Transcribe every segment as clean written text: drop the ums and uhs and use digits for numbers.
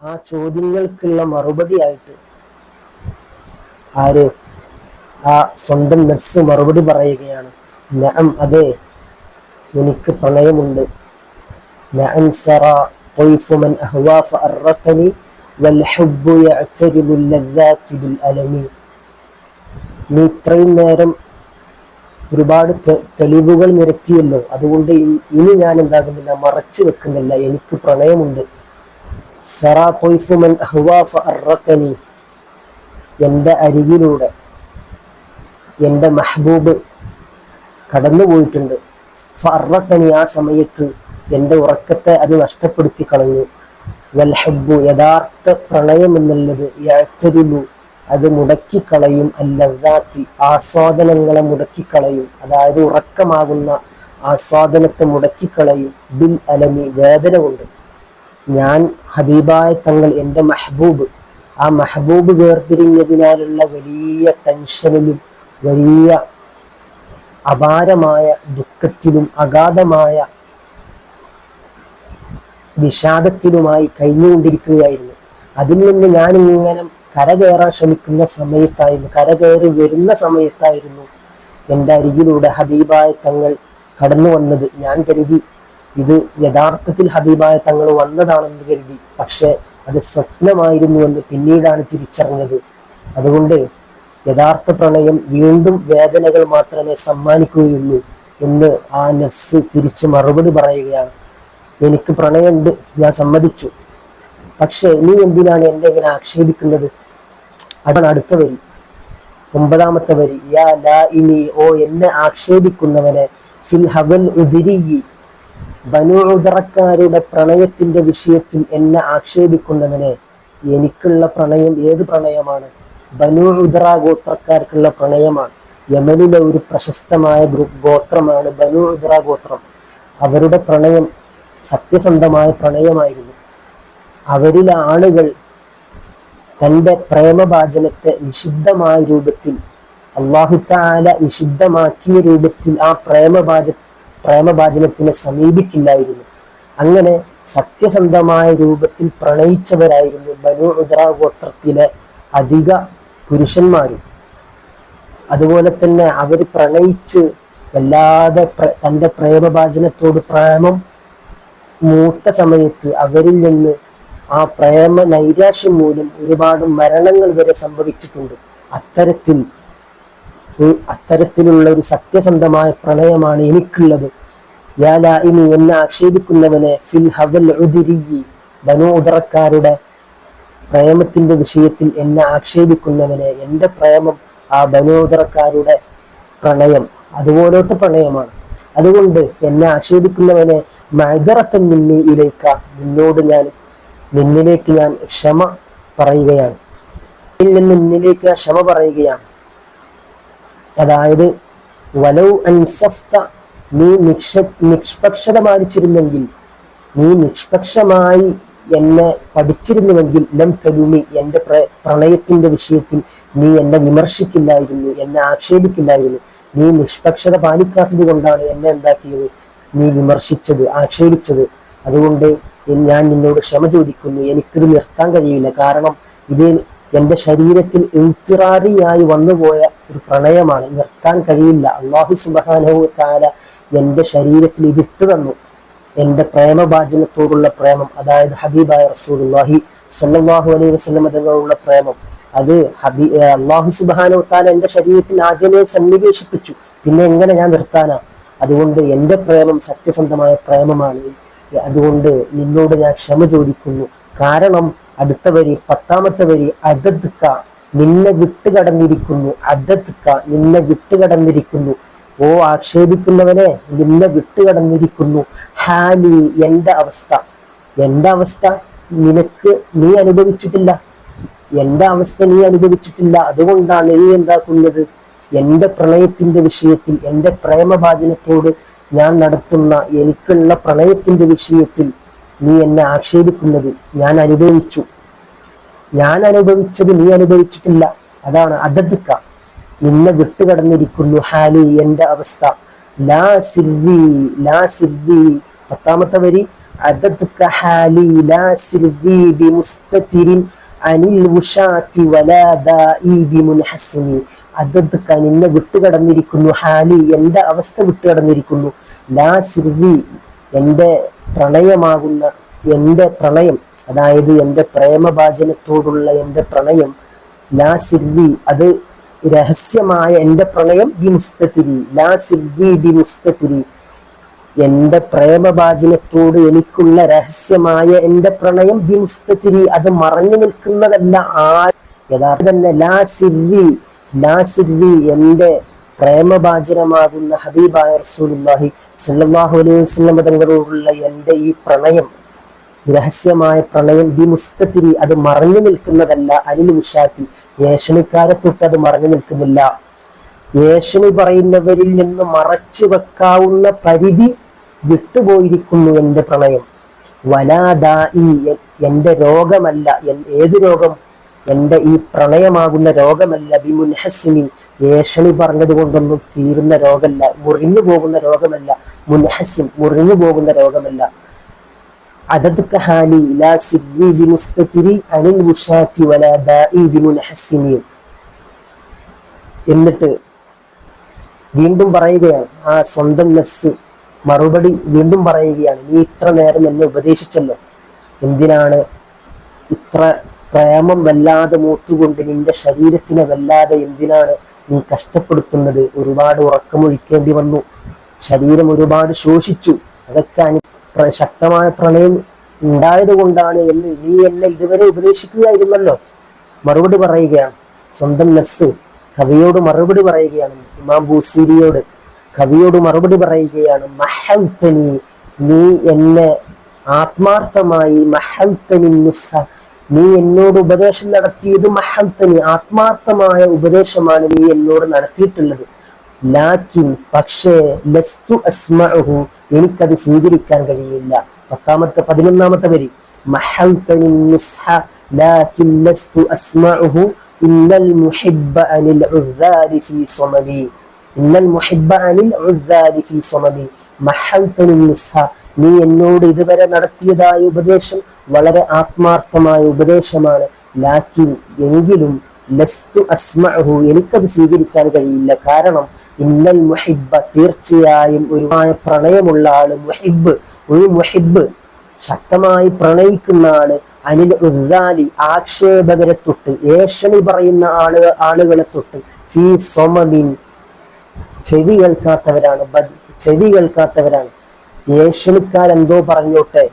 ആ ചോദ്യങ്ങൾക്കുള്ള മറുപടിയായിട്ട് ആര് ആ സ്വന്തം നഫ്സ് മറുപടി പറയുകയാണ്, നഅം, അതെ, എനിക്ക് പ്രണയമുണ്ട്. നഅം സറാ ഖൈഫു മൻ അഹ്വാ ഫഅർറഖനി വൽ ഹുബ്ബു യഅ്തരിദു ലദ്ദാതി ബിൽ അലമി. നീ ഇത്രയും നേരം ഒരുപാട് തെളിവുകൾ നിരത്തിയല്ലോ, അതുകൊണ്ട് ഇനി ഞാൻ എന്താകുന്നില്ല, മറച്ചു വെക്കുന്നില്ല, എനിക്ക് പ്രണയമുണ്ട്. സറാ ഖൈഫു മൻ അഹ്വാ ഫഅർറഖനി, എൻ്റെ അരികിലൂടെ എൻ്റെ മെഹബൂബ് കടന്നുപോയിട്ടുണ്ട്. ഫഅർറഖനി, ആ സമയത്ത് എൻ്റെ ഉറക്കത്തെ അത് നഷ്ടപ്പെടുത്തി കളഞ്ഞു. വൽ ഹബ്ബു, യഥാർത്ഥ പ്രണയം എന്നുള്ളത്, യഅ്തരിലു, അത് മുടക്കിക്കളയും, അല്ലദാത്തി, ആസ്വാദനങ്ങളെ മുടക്കിക്കളയും, അതായത് ഉറക്കമാകുന്ന ആസ്വാദനത്തെ മുടക്കിക്കളയും, ബിൽ അലമി, വേദന കൊണ്ട്. ഞാൻ ഹബീബായ തങ്ങൾ, എൻ്റെ മെഹബൂബ്, ആ മെഹബൂബ് വേർപിരിഞ്ഞതിനാലുള്ള വലിയ ടെൻഷനിലും വലിയ അപാരമായ ദുഃഖത്തിലും അഗാധമായ വിഷാദത്തിലുമായി കഴിഞ്ഞുകൊണ്ടിരിക്കുകയായിരുന്നു. അതിൽ നിന്ന് ഞാൻ ഇങ്ങനെ കരകയറാൻ ശ്രമിക്കുന്ന സമയത്തായിരുന്നു, കരകയറി വരുന്ന സമയത്തായിരുന്നു എൻ്റെ അരികിലൂടെ ഹബീബായ തങ്ങൾ കടന്നു വന്നത്. ഞാൻ കരുതി ഇത് യഥാർത്ഥത്തിൽ ഹബീബായ തങ്ങൾ വന്നതാണെന്ന് കരുതി. പക്ഷെ അത് സ്വപ്നമായിരുന്നുവെന്ന് പിന്നീടാണ് തിരിച്ചറിഞ്ഞത്. അതുകൊണ്ട് യഥാർത്ഥ പ്രണയം വീണ്ടും വേദനകൾ മാത്രമേ സമ്മാനിക്കുകയുള്ളൂ എന്ന് ആ നഫ്സ് തിരിച്ച് മറുപടി പറയുകയാണ്. എനിക്ക് പ്രണയമുണ്ട്, ഞാൻ സമ്മതിച്ചു, പക്ഷെ നീ എന്തിനാണ് എന്നെ ഇങ്ങനെ ആക്ഷേപിക്കുന്നത്? അതാണ് അടുത്ത വരി, 9ാമത്തെ വരി. യാ ലാഇനി, ഓ എന്നെ ആക്ഷേപിക്കുന്നവനെ, ഫിൽ ഹവൽ ഉദിരി, ബനൂ ഉദറക്കാരുടെ പ്രണയത്തിന്റെ വിഷയത്തിൽ എന്നെ ആക്ഷേപിക്കുന്നവനെ, എനിക്കുള്ള പ്രണയം ഏത് പ്രണയമാണ്? ബനൂ ഉദറ ഗോത്രക്കാർക്കുള്ള പ്രണയമാണ്. യമനിലെ ഒരു പ്രശസ്തമായ ഗോത്രമാണ് ബനൂ ഉദറ ഗോത്രം. അവരുടെ പ്രണയം സത്യസന്ധമായ പ്രണയമായിരുന്നു. അവരിലെ ആളുകൾ തൻ്റെ പ്രേമഭാജനത്തെ നിഷിദ്ധമായ രൂപത്തിൽ, അല്ലാഹു തആല നിഷിദ്ധമാക്കിയ രൂപത്തിൽ ആ പ്രേമഭാജനത്തിനെ സമീപിക്കില്ലായിരുന്നു. അങ്ങനെ സത്യസന്ധമായ രൂപത്തിൽ പ്രണയിച്ചവരായിരുന്നു ബനൂ ഉദറ ഗോത്രത്തിലെ അധിക പുരുഷന്മാരും. അതുപോലെ തന്നെ അവർ പ്രണയിച്ച് വല്ലാതെ തൻ്റെ പ്രേമഭാജനത്തോട് പ്രേമം മൂത്ത സമയത്ത് അവരിൽ നിന്ന് ആ പ്രേമ നൈരാശ്യം മൂലം ഒരുപാട് മരണങ്ങൾ വരെ സംഭവിച്ചിട്ടുണ്ട്. അത്തരത്തിലുള്ള ഒരു സത്യസന്ധമായ പ്രണയമാണ് എനിക്കുള്ളത്. യാ ലാഇനി, എന്നെ ആക്ഷേപിക്കുന്നവനെ, ഫിൽ ഹവൽ ഉദിരി, ബനൂ ഉദറക്കാരുടെ പ്രേമത്തിന്റെ വിഷയത്തിൽ എന്നെ ആക്ഷേപിക്കുന്നവനെ, എൻ്റെ പ്രേമം ആ ബനൂ ഉദറക്കാരുടെ പ്രണയം അതുപോലത്തെ പ്രണയമാണ്. അതുകൊണ്ട് എന്നെ ആക്ഷേപിക്കുന്നവനെ, മഅ്ദറത്തൻ മിന്നി ഇലൈക, നിന്നിലേക്ക് ഞാൻ ക്ഷമ പറയുകയാണ്, നിന്നിലേക്ക് ക്ഷമ പറയുകയാണ്. അതായത് വലൗ അൻസഫ്ത, നീ നിഷ്പക്ഷത പാലിച്ചിരുന്നെങ്കിൽ, നീ നിഷ്പക്ഷമായി എന്നെ പഠിച്ചിരുന്നുവെങ്കിൽ, ലം തലുമി, എൻ്റെ പ്രണയത്തിന്റെ വിഷയത്തിൽ നീ എന്നെ വിമർശിക്കില്ലായിരുന്നു, എന്നെ ആക്ഷേപിക്കില്ലായിരുന്നു. നീ നിഷ്പക്ഷത പാലിക്കാത്തത് കൊണ്ടാണ് എന്നെ എന്താക്കിയത്, നീ വിമർശിച്ചത്, ആക്ഷേപിച്ചത്. അതുകൊണ്ട് ഞാൻ നിന്നോട് ക്ഷമ ചോദിക്കുന്നു. എനിക്കിത് നിർത്താൻ കഴിയില്ല, കാരണം ഇത് എൻ്റെ ശരീരത്തിൽ ഇൽത്തിറാറിയായി വന്നുപോയ ഒരു പ്രണയമാണ്, നിർത്താൻ കഴിയില്ല. അല്ലാഹു സുബ്ഹാനഹു വ തആല എൻ്റെ ശരീരത്തിൽ ഇതിട്ട് തന്നു, എൻ്റെ പ്രേമഭാജനത്തോടുള്ള പ്രേമം, അതായത് ഹബീബായ റസൂലുള്ളാഹി സ്വല്ലല്ലാഹു അലൈഹി വസല്ലം തങ്ങളുള്ള പ്രേമം. അത് അല്ലാഹു സുബ്ഹാനഹു വ തആല എൻ്റെ ശരീരത്തിൽ ആദ്യമേ സന്നിവേശിപ്പിച്ചു, പിന്നെ എങ്ങനെ ഞാൻ നിർത്താനാ? അതുകൊണ്ട് എൻ്റെ പ്രേമം സത്യസന്ധമായ പ്രേമമാണ്. അതുകൊണ്ട് നിന്നോട് ഞാൻ ക്ഷമ ചോദിക്കുന്നു. കാരണം അടുത്ത വരി, 10ാമത്തെ വരി, അദദ്ക, നിന്നെ വിട്ടുകടന്നിരിക്കുന്നു. അദദ്ക, നിന്നെ വിട്ടുകടന്നിരിക്കുന്നു. ഓ ആക്ഷേപിക്കുന്നവനെ, നിന്നെ വിട്ടുകടന്നിരിക്കുന്നു. ഹാലി, എൻ്റെ അവസ്ഥ, എൻ്റെ അവസ്ഥ നീ അനുഭവിച്ചിട്ടില്ല, എൻ്റെ അവസ്ഥ നീ അനുഭവിച്ചിട്ടില്ല. അതുകൊണ്ടാണ് നീ എന്താക്കുന്നത്, എൻ്റെ പ്രണയത്തിന്റെ വിഷയത്തിൽ, എൻ്റെ പ്രേമഭാജനത്തോട് ഞാൻ നടത്തുന്ന എനിക്കുള്ള പ്രണയത്തിന്റെ വിഷയത്തിൽ നീ എന്നെ ആക്ഷേപിക്കുന്നത്. ഞാൻ അനുഭവിച്ചത് നീ അനുഭവിച്ചിട്ടില്ല. അതാണ് അദദ്ക, നിന്നെ വിട്ടുകടന്നിരിക്കുന്നു. ഹാലി, എൻ്റെ അവസ്ഥ. ലാ സിർരി, 10ാമത്തെ വരി, അദദ്ക ഹാലി ലാ സിർദി ബിമുസ്തതിരിൻ അനിൽ വുഷാതി വലാ ദാഇ ബിമുൻഹസിനി. അദദ്ക നിന്നെ വിട്ടുകടന്നിരിക്കുന്നു, ഹാലി എൻ്റെ അവസ്ഥ വിട്ടുകടന്നിരിക്കുന്നു, ലാ സിർദി എൻ്റെ പ്രണയമാകുന്ന എൻ്റെ പ്രണയം, അതായത് എൻ്റെ പ്രേമഭാജനത്തോടുള്ള എൻ്റെ പ്രണയം, ലാ സിർദി അത് രഹസ്യമായ എൻ്റെ പ്രണയം, ബിമുസ്തതിരി ലാ സിർദി ബിമുസ്തതിരി എൻ്റെ പ്രേമഭാജനത്തോട് എനിക്കുള്ള രഹസ്യമായ എൻ്റെ പ്രണയം, ബിമുസ്തതിരി അത് മറഞ്ഞു നിൽക്കുന്നതല്ല. യഥാർത്ഥ തന്നെ ലാ സിർരി എൻ്റെ പ്രേമഭാജനമാകുന്ന ഹബീബായ റസൂലുള്ളാഹി സ്വല്ലല്ലാഹു അലൈഹി വസല്ലം തങ്ങളോടുള്ള എൻ്റെ ഈ പ്രണയം, രഹസ്യമായ പ്രണയം, ബിമുസ്തതിരി അത് മറഞ്ഞു നിൽക്കുന്നതല്ല, അനിൽ വിഷാത്തി ഏഷണിക്കാരെ തൊട്ട് അത് മറഞ്ഞു നിൽക്കുന്നില്ല. ഏഷണി പറയുന്നവരിൽ നിന്ന് മറച്ചു വെക്കാവുന്ന പരിധി വിട്ടുപോയിരിക്കുന്നു എൻ്റെ പ്രണയം. വലാദായി എൻ്റെ രോഗമല്ല, ഏത് രോഗം? എൻ്റെ ഈ പ്രണയമാകുന്ന രോഗമല്ല, ബിമുൻഹസിനി ഏഷണി പറഞ്ഞത് കൊണ്ടൊന്നും തീരുന്ന രോഗമല്ല, മുറിഞ്ഞു പോകുന്ന രോഗമല്ല, മുൻഹസിൻ മുറിഞ്ഞു പോകുന്ന രോഗമല്ല. അദദ്ക ഹാലി ലാ സിർരി ബിമുസ്തതിരി അനിൽ വുഷാതി വലാ ദാഇ ബിമുൻഹസിനി. എന്നിട്ട് വീണ്ടും പറയുകയാണ്, ആ സ്വന്തം നഫ്സ് മറുപടി വീണ്ടും പറയുകയാണ്, നീ ഇത്ര നേരം എന്നെ ഉപദേശിച്ചല്ലോ, എന്തിനാണ് ഇത്ര പ്രേമം വല്ലാതെ മൂത്തുകൊണ്ട് നിന്റെ ശരീരത്തിനെ വല്ലാതെ എന്തിനാണ് നീ കഷ്ടപ്പെടുത്തുന്നത്? ഒരുപാട് ഉറക്കമൊഴിക്കേണ്ടി വന്നു, ശരീരം ഒരുപാട് ശോഷിച്ചു, അതൊക്കെ ശക്തമായ പ്രണയം ഉണ്ടായത് കൊണ്ടാണ് എന്ന് നീ എന്നെ ഇതുവരെ ഉപദേശിക്കുകയായിരുന്നല്ലോ. മറുപടി പറയുകയാണ് സ്വന്തം നഫ്സ് കവിയോട് മറുപടി പറയുകയാണ്, ഇമാം ബൂസീരിയോട് കവിയോട് മറുപടി പറയുകയാണ്, മഹൽതനി നീ എന്നെ ആത്മാർത്ഥമായി, മഹൽതനി നുസ്ഹ നീ എന്നോട് ഉപദേശം നടത്തിയത്, മഹൽതനി ആത്മാർത്ഥമായ ഉപദേശമാണ് നീ എന്നോട് നടത്തിയിട്ടുള്ളത്. ലാക്കിൻ പക്ഷേ ലസ്തു അസ്മഉഹു എനിക്കത് സ്വീകരിക്കാൻ കഴിയില്ല. 11ാമത്തെ വരി, മഹൽതനി നുസ്ഹ ലാക്കിൻ ലസ്തു അസ്മഉഹു ഇന്നൽ മുഹിബ്ബ അനിൽ ഉദ്ദാരി ഫീ സ്വമലി. ഇന്നൽ മുഹിബ്ബ അനിൽ ഉദ്ദാരി ഫീ സ്വമലി മഹൽതനി നുസ്ഹ നീ എന്നോട് ഇതുവരെ നടത്തിയതായ ഉപദേശം വളരെ ആത്മാർത്ഥമായ ഉപദേശമാണ്. ലാക്കിൻ എങ്കിലും ലസ്തു അസ്മഉഹു എനിക്കത് സ്വീകരിക്കാൻ കഴിയില്ല. കാരണം ഇന്നൽ മുഹിബ്ബ തീർച്ചയായും ഒരു പ്രണയമുള്ള ആള്, ഒരു മുഹിബ്ബ് ശക്തമായി പ്രണയിക്കുന്ന ആള്, അനിൽ ഉദ്ദാലി ആക്ഷേപകരെ തൊട്ട്, ഏഷണി പറയുന്ന ആളുകളെ തൊട്ട്, ഫീ സ്വമലിൻ ചെവി കേൾക്കാത്തവരാണ്. ഏഷണിക്കാരെന്തോ പറഞ്ഞോട്ടെ,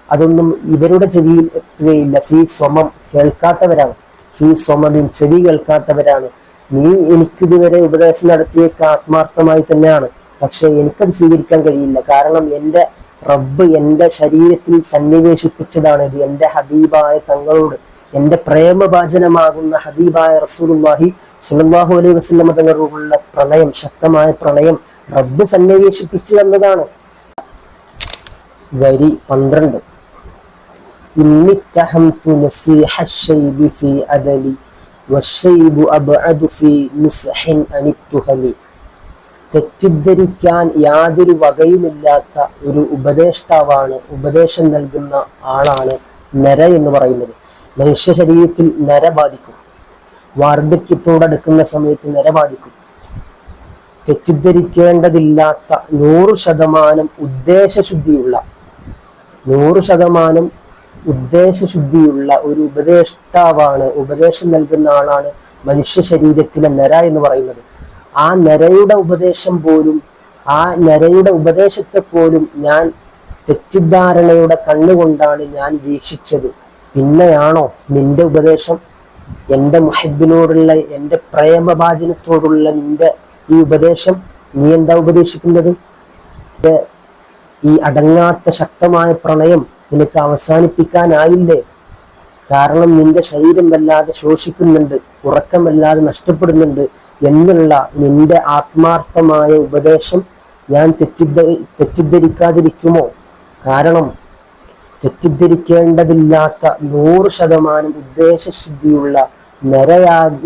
അതൊന്നും ഇവരുടെ ചെവിയിൽ എത്തുകയില്ല. ഫീ സ്വമം കേൾക്കാത്തവരാണ്, ഫീ സ്വമലിൻ ചെവി കേൾക്കാത്തവരാണ്. നീ എനിക്കിതുവരെ ഉപദേശം നടത്തിയേക്ക ആത്മാർത്ഥമായി തന്നെയാണ്, പക്ഷെ എനിക്കത് സ്വീകരിക്കാൻ കഴിയില്ല. കാരണം എൻ്റെ റബ്ബ് എൻ്റെ ശരീരത്തിൽ സന്നിവേശിപ്പിച്ചതാണ് ഇത്. എൻ്റെ ഹബീബായ തങ്ങളോട്, എൻ്റെ പ്രേമഭാജനമാകുന്ന ഹബീബായ റസൂലുള്ളാഹി സ്വല്ലല്ലാഹു അലൈഹി വസല്ലം തങ്ങളോടുള്ള പ്രണയം, ശക്തമായ പ്രണയം റബ്ബ് സന്നിവേശിപ്പിച്ചു തന്നതാണ്. വരി 12, ഇന്നിത്തഹംതു നസീഹ ശൈബി ഫീ അദലി വശൈബു അബ്അദു ഫീ നുസ്ഹിൻ അനിത്തുഹലി. തെറ്റിദ്ധരിക്കാൻ യാതൊരു വകയുമില്ലാത്ത ഒരു ഉപദേഷ്ടാവാണ്, ഉപദേശം നൽകുന്ന ആളാണ് നര എന്ന് പറയുന്നത്. മനുഷ്യ ശരീരത്തിൽ നര ബാധിക്കും, വാർദ്ധക്യത്തോടടുക്കുന്ന സമയത്ത് നര ബാധിക്കും. തെറ്റിദ്ധരിക്കേണ്ടതില്ലാത്ത 100% ഉദ്ദേശശുദ്ധിയുള്ള ഒരു ഉപദേഷ്ടാവാണ്, ഉപദേശം നൽകുന്ന ആളാണ് മനുഷ്യ ശരീരത്തിലെ നര എന്ന് പറയുന്നത്. ആ നരയുടെ ഉപദേശം പോലും, ആ നരയുടെ ഉപദേശത്തെ പോലും ഞാൻ തെറ്റിദ്ധാരണയുടെ കണ്ണുകൊണ്ടാണ് ഞാൻ വീക്ഷിച്ചത്. പിന്നെയാണോ നിന്റെ ഉപദേശം, എൻ്റെ മുഹിബിനോടുള്ള, എൻ്റെ പ്രേമഭാജനത്തോടുള്ള നിന്റെ ഈ ഉപദേശം? നീ എന്താ ഉപദേശിക്കുന്നത്? ഈ അടങ്ങാത്ത ശക്തമായ പ്രണയം നിനക്ക് അവസാനിപ്പിക്കാനായില്ലേ? കാരണം നിന്റെ ശരീരം വല്ലാതെ ശോഷിക്കുന്നുണ്ട്, ഉറക്കം വല്ലാതെ നഷ്ടപ്പെടുന്നുണ്ട് എന്നുള്ള നിന്റെ ആത്മാർത്ഥമായ ഉപദേശം ഞാൻ തെറ്റിദ്ധരിക്കാതിരിക്കുമോ? കാരണം തെറ്റിദ്ധരിക്കേണ്ടതില്ലാത്ത 100% ഉദ്ദേശശുദ്ധിയുള്ള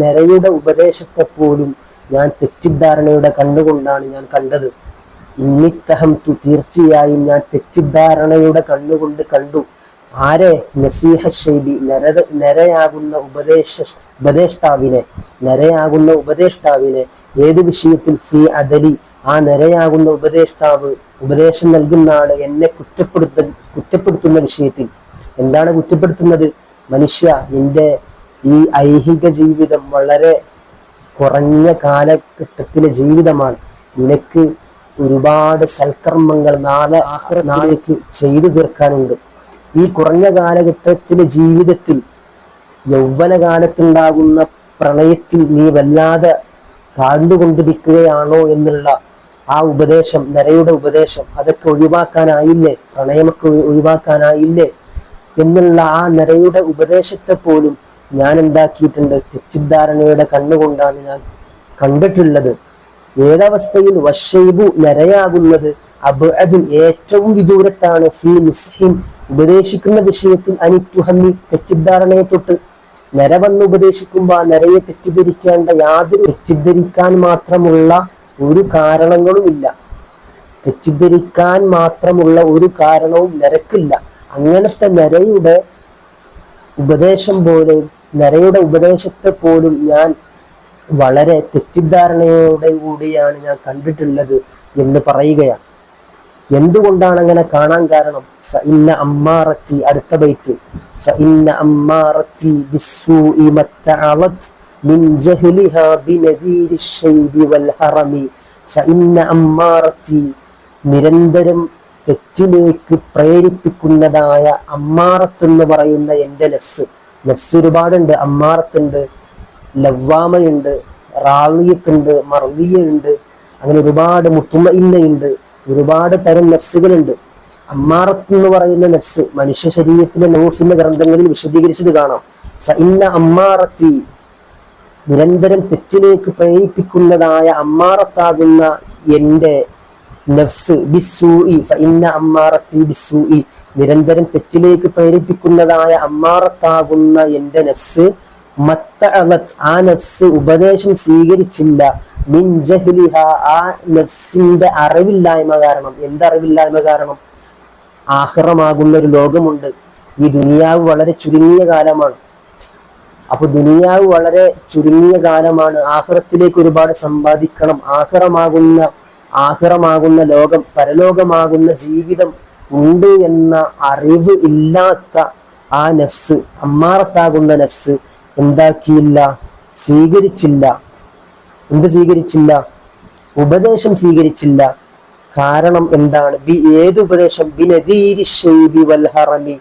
നരയുടെ ഉപദേശത്തെ പോലും ഞാൻ തെറ്റിദ്ധാരണയുടെ കണ്ണുകൊണ്ടാണ് ഞാൻ കണ്ടത്. ഇന്നിത്തഹംതു തീർച്ചയായും ഞാൻ തെറ്റിദ്ധാരണയുടെ കണ്ണുകൊണ്ട് കണ്ടു. ആരെ? നസീഹ ഷൈബി നരയാകുന്ന ഉപദേഷ്ടാവിനെ. ഏത് വിഷയത്തിൽ? ഫി അദലി ആ നരയാകുന്ന ഉപദേശം നൽകുന്ന ആള് എന്നെ കുറ്റപ്പെടുത്തുന്ന വിഷയത്തിൽ. എന്താണ് കുറ്റപ്പെടുത്തുന്നത്? മനുഷ്യ, നിന്റെ ഈ ഐഹിക ജീവിതം വളരെ കുറഞ്ഞ കാലഘട്ടത്തിലെ ജീവിതമാണ്. നിനക്ക് ഒരുപാട് സൽക്കർമ്മങ്ങൾ നാളേക്ക് ചെയ്തു തീർക്കാനുണ്ട്. ഈ കുറഞ്ഞ കാലഘട്ടത്തിലെ ജീവിതത്തിൽ യൗവനകാലത്തുണ്ടാകുന്ന പ്രണയത്തിൽ നീ വല്ലാതെ താഴ്ന്നുകൊണ്ടിരിക്കുകയാണോ എന്നുള്ള ആ ഉപദേശം, നരയുടെ ഉപദേശം, അതൊക്കെ ഒഴിവാക്കാനായില്ലേ? പ്രണയമൊക്കെ ഒഴിവാക്കാനായില്ലേ എന്നുള്ള ആ നരയുടെ ഉപദേശത്തെ പോലും ഞാൻ എന്താക്കിയിട്ടുണ്ട്? തെറ്റിദ്ധാരണയുടെ കണ്ണുകൊണ്ടാണ് ഞാൻ കണ്ടിട്ടുള്ളത്. ഏതവസ്ഥയിൽ? വശൈബു നരയാകുന്നത് അബ്അദിൻ ഏറ്റവും വിദൂരത്താണ്, ഫീ നുസ്ഹിൻ ഉപദേശിക്കുന്ന വിഷയത്തിൽ, അനിത്തുഹമ്മി തെറ്റിദ്ധാരണയെ തൊട്ട്. നര വന്ന് ഉപദേശിക്കുമ്പോൾ ആ നരയെ തെറ്റിദ്ധരിക്കാൻ മാത്രമുള്ള ഒരു കാരണങ്ങളുമില്ല. തെറ്റിദ്ധരിക്കാൻ മാത്രമുള്ള ഒരു കാരണവും നരക്കില്ല. അങ്ങനത്തെ നരയുടെ ഉപദേശത്തെ പോലും ഞാൻ വളരെ തെറ്റിദ്ധാരണയോടെ കൂടിയാണ് ഞാൻ കണ്ടിട്ടുള്ളത് എന്ന് പറയുകയാണ്. എന്തുകൊണ്ടാണ് അങ്ങനെ കാണാൻ കാരണം? ഫഇന്ന അമ്മാറത്തി, അടുത്ത ബൈത്ത്, ഫഇന്ന അമ്മാറത്തി ബിസ്സൂഇ മത്തഅലത് മിൻ ജഹ്ലിഹാ ബിനദീരി ശൈബി വൽ ഹറമി. ഫഇന്ന അമ്മാറത്തി നിരന്തരം തെറ്റിലേക്ക് പ്രേരിപ്പിക്കുന്നതായ അമ്മാറത്ത് എന്ന് പറയുന്ന എൻ്റെ നഫ്സ് ഒരുപാടുണ്ട്. അമ്മാറത്തുണ്ട്, ലവ്വാമയുണ്ട്, റാളിയത്തുണ്ട്, മർദിയുണ്ട്, അങ്ങനെ ഒരുപാട് മുത്തുമഇന്നയുണ്ട്, ഒരുപാട് തരം നഫ്സുകളുണ്ട്. അമ്മാറത്ത് എന്ന് പറയുന്ന നഫ്സ് മനുഷ്യ ശരീരത്തിലെ നൗഫിന്റെ ഗ്രന്ഥങ്ങളിൽ വിശദീകരിച്ചത് കാണാം. ഫഇന്ന അമ്മാറത്തി നിരന്തരം തെറ്റിലേക്ക് പ്രേരിപ്പിക്കുന്നതായ അമ്മാറത്താകുന്ന എൻ്റെ നഫ്സ് ബിസ്സൂഇ, ഫഇന്ന അമ്മാറത്തി ബിസ്സൂഇ നിരന്തരം തെറ്റിലേക്ക് പ്രേരിപ്പിക്കുന്നതായ അമ്മാറത്താകുന്ന എൻ്റെ നഫ്സ് മത്തഅലത് ആ നഫ്സ് ഉപദേശം സ്വീകരിച്ചില്ല, മിൻ ജഹ്ലിഹ ആ നഫ്സിന്റെ അറിവില്ലായ്മ കാരണം. എന്തറിവില്ലായ്മ കാരണം? ആഖിറമാകുന്ന ഒരു ലോകമുണ്ട്. ഈ ദുനിയാവ് വളരെ ചുരുങ്ങിയ കാലമാണ്. അപ്പൊ ദുനിയാവ് വളരെ ചുരുങ്ങിയ കാലമാണ്. ആഖിറത്തിലേക്ക് ഒരുപാട് സമ്പാദിക്കണം. ആഖിറമാകുന്ന ലോകം, പരലോകമാകുന്ന ജീവിതം ഉണ്ട് എന്ന അറിവ് ഇല്ലാത്ത ആ നഫ്സ്, അമ്മാറത്താകുന്ന നഫ്സ് എന്താക്കിയില്ല? സ്വീകരിച്ചില്ല. എന്ത് സ്വീകരിച്ചില്ല? ഉപദേശം സ്വീകരിച്ചില്ല. കാരണം എന്താണ്? ഏത് ഉപദേശം? ബിനദീരി ശൈബി വൽ ഹറമി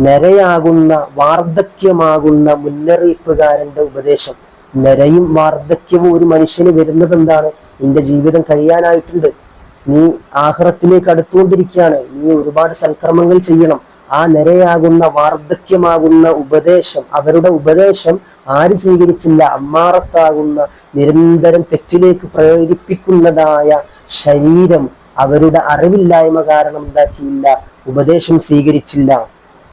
നരയാകുന്ന വാർദ്ധക്യമാകുന്ന മുന്നറിയിപ്പുകാരന്റെ ഉപദേശം. നരയും വാർദ്ധക്യവും ഒരു മനുഷ്യന് വരുന്നത് എന്താണ്? നിന്റെ ജീവിതം കഴിയാനായിട്ടുണ്ട്, നീ ആഖിറത്തിലേക്ക് അടുത്തുകൊണ്ടിരിക്കുകയാണ്, നീ ഒരുപാട് സൽക്കർമ്മങ്ങൾ ചെയ്യണം. ആ നരയാകുന്ന വാർദ്ധക്യമാകുന്ന ഉപദേശം, അവരുടെ ഉപദേശം ആര് സ്വീകരിച്ചില്ല? അമ്മാറത്താകുന്ന നിരന്തരം തെറ്റിലേക്ക് പ്രേരിപ്പിക്കുന്നതായ ശരീരം അവരുടെ അറിവില്ലായ്മ കാരണം എന്താക്കിയില്ല? ഉപദേശം സ്വീകരിച്ചില്ല.